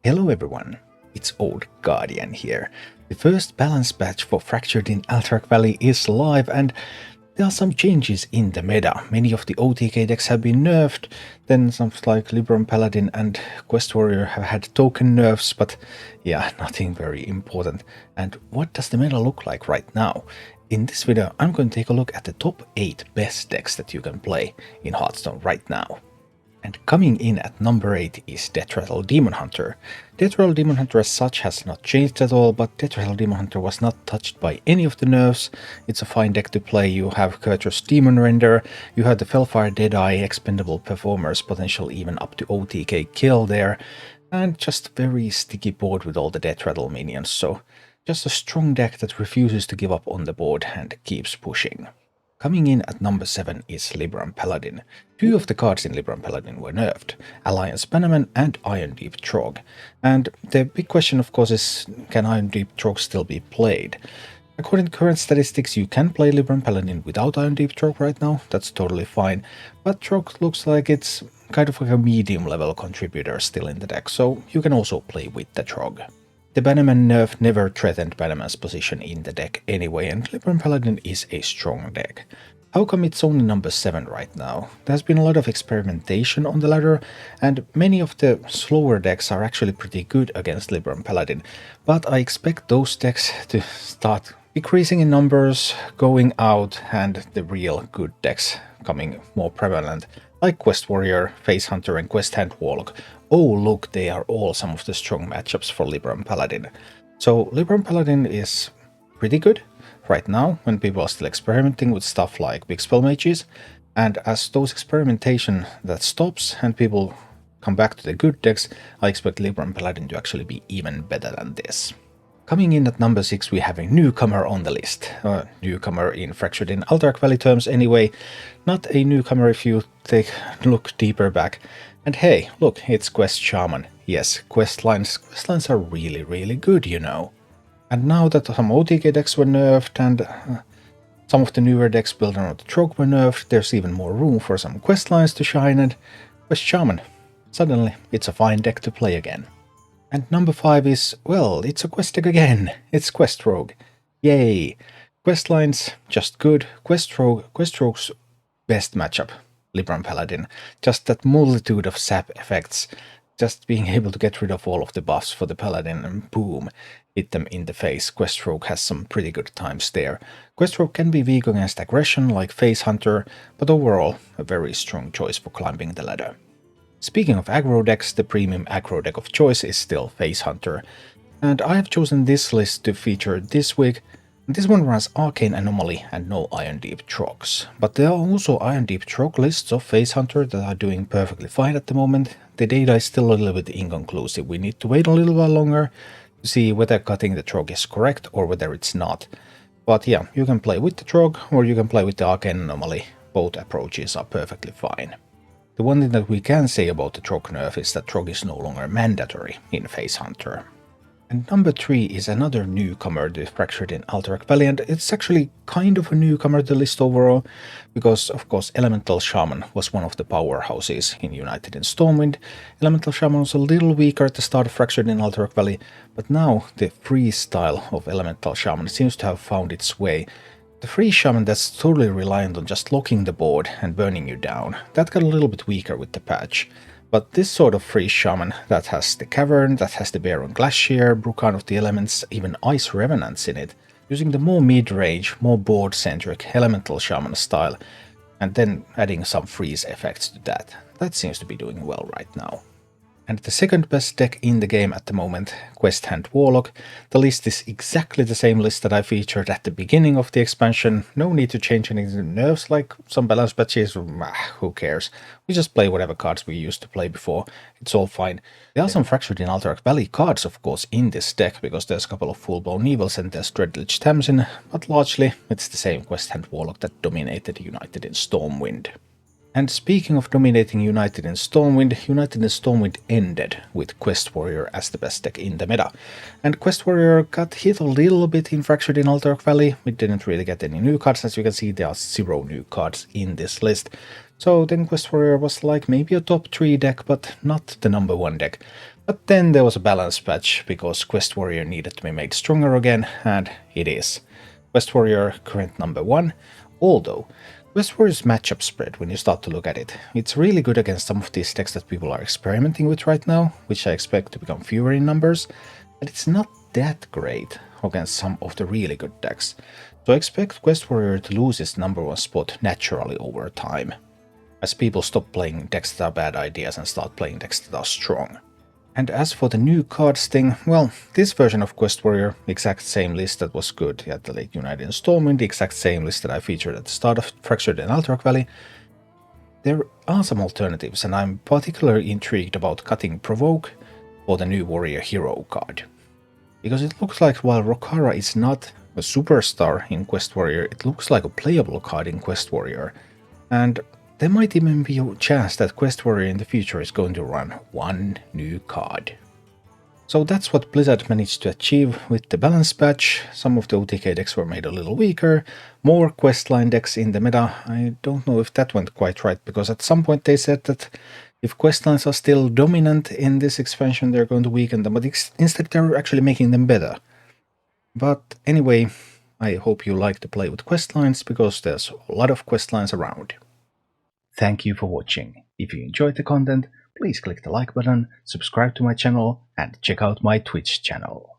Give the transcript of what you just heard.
Hello everyone, it's Old Guardian here. The first balance patch for Fractured in Alterac Valley is live and there are some changes in the meta. Many of the OTK decks have been nerfed, then some like Libram Paladin and Quest Warrior have had token nerfs, but yeah, nothing very important. And what does the meta look like right now? In this video, I'm going to take a look at the top 8 best decks that you can play in Hearthstone right now. And coming in at number 8 is Deathrattle Demon Hunter. Deathrattle Demon Hunter as such has not changed at all, but Deathrattle Demon Hunter was not touched by any of the nerfs. It's a fine deck to play. You have Courteous Demon Render, you have the Felfire Deadeye, expendable performers, potential even up to OTK kill there, and just very sticky board with all the Deathrattle minions, so just a strong deck that refuses to give up on the board and keeps pushing. Coming in at number 7 is Libram Paladin. 2 of the cards in Libram Paladin were nerfed, Alliance Bannerman and Iron Deep Trog. And the big question of course is, can Iron Deep Trog still be played? According to current statistics, you can play Libram Paladin without Iron Deep Trog right now, that's totally fine, but Trog looks like it's kind of like a medium level contributor still in the deck, so you can also play with the Trog. The Bannerman nerf never threatened Bannerman's position in the deck anyway, and Libram Paladin is a strong deck. How come it's only number 7 right now? There's been a lot of experimentation on the ladder, and many of the slower decks are actually pretty good against Libram Paladin, but I expect those decks to start decreasing in numbers, going out, and the real good decks coming more prevalent, like Quest Warrior, Face Hunter and Quest Hand Warlock. Oh look, they are all some of the strong matchups for Libram Paladin. So Libram Paladin is pretty good right now when people are still experimenting with stuff like big spell mages, and as those experimentation that stops and people come back to the good decks, I expect Libram Paladin to actually be even better than this. Coming in at number 6 we have a newcomer on the list. A newcomer in Fractured in Alterac Valley terms anyway, not a newcomer if you look deeper back. And hey, look, it's Quest Shaman. Yes, questlines are really good, you know. And now that some OTK decks were nerfed and some of the newer decks built around the Trog were nerfed, there's even more room for some questlines to shine, and Quest Shaman, suddenly it's a fine deck to play again. And number 5 is, well, it's a quest deck again. It's Quest Rogue. Yay! Questlines, just good. Quest Rogue's best matchup, Libram Paladin. Just that multitude of sap effects. Just being able to get rid of all of the buffs for the Paladin and boom, hit them in the face. Quest Rogue has some pretty good times there. Quest Rogue can be weak against aggression like Face Hunter, but overall a very strong choice for climbing the ladder. Speaking of aggro decks, the premium aggro deck of choice is still Face Hunter, and I have chosen this list to feature this week. This one runs Arcane Anomaly and no Iron Deep Trogs, but there are also Iron Deep Trog lists of Face Hunter that are doing perfectly fine at the moment. The data is still a little bit inconclusive, we need to wait a little while longer to see whether cutting the Trog is correct or whether it's not. But yeah, you can play with the Trog or you can play with the Arcane Anomaly, both approaches are perfectly fine. The one thing that we can say about the Trog nerf is that Trog is no longer mandatory in Face Hunter. And number 3 is another newcomer to Fractured in Alterac Valley, and it's actually kind of a newcomer to the list overall, because of course Elemental Shaman was one of the powerhouses in United in Stormwind. Elemental Shaman was a little weaker at the start of Fractured in Alterac Valley, but now the free style of Elemental Shaman seems to have found its way. The free Shaman that's totally reliant on just locking the board and burning you down, that got a little bit weaker with the patch. But this sort of free Shaman that has the Cavern, that has the Baron Glacier, Brukan of the Elements, even Ice Revenants in it, using the more mid-range, more board-centric Elemental Shaman style, and then adding some freeze effects to that. That seems to be doing well right now. And the second best deck in the game at the moment, Quest Hand Warlock. The list is exactly the same list that I featured at the beginning of the expansion. No need to change any nerfs like some balance patches, who cares. We just play whatever cards we used to play before, it's all fine. There are some Fractured in Alterac Valley cards of course in this deck, because there's a couple of full-blown evils and there's Dreadlich Tamsin, but largely it's the same Quest Hand Warlock that dominated United in Stormwind. And speaking of dominating United in Stormwind ended with Quest Warrior as the best deck in the meta. And Quest Warrior got hit a little bit in Fractured in Alterac Valley. We didn't really get any new cards, as you can see there are 0 new cards in this list. So then Quest Warrior was like maybe a top 3 deck, but not the number 1 deck. But then there was a balance patch because Quest Warrior needed to be made stronger again, and it is. Quest Warrior current number 1, although Quest Warrior's matchup spread, when you start to look at it, it's really good against some of these decks that people are experimenting with right now, which I expect to become fewer in numbers, but it's not that great against some of the really good decks. So I expect Quest Warrior to lose its number 1 spot naturally over time, as people stop playing decks that are bad ideas and start playing decks that are strong. And as for the new cards thing, well, this version of Quest Warrior, exact same list that was good at the late United installment, the exact same list that I featured at the start of Fractured and Alterac Valley, there are some alternatives, and I'm particularly intrigued about cutting Provoke for the new Warrior Hero card. Because it looks like while Rokara is not a superstar in Quest Warrior, it looks like a playable card in Quest Warrior, and there might even be a chance that Quest Warrior in the future is going to run one new card. So that's what Blizzard managed to achieve with the balance patch. Some of the OTK decks were made a little weaker, more questline decks in the meta. I don't know if that went quite right, because at some point they said that if questlines are still dominant in this expansion, they're going to weaken them, but instead they're actually making them better. But anyway, I hope you like to play with questlines, because there's a lot of questlines around. Thank you for watching. If you enjoyed the content, please click the like button, subscribe to my channel, and check out my Twitch channel.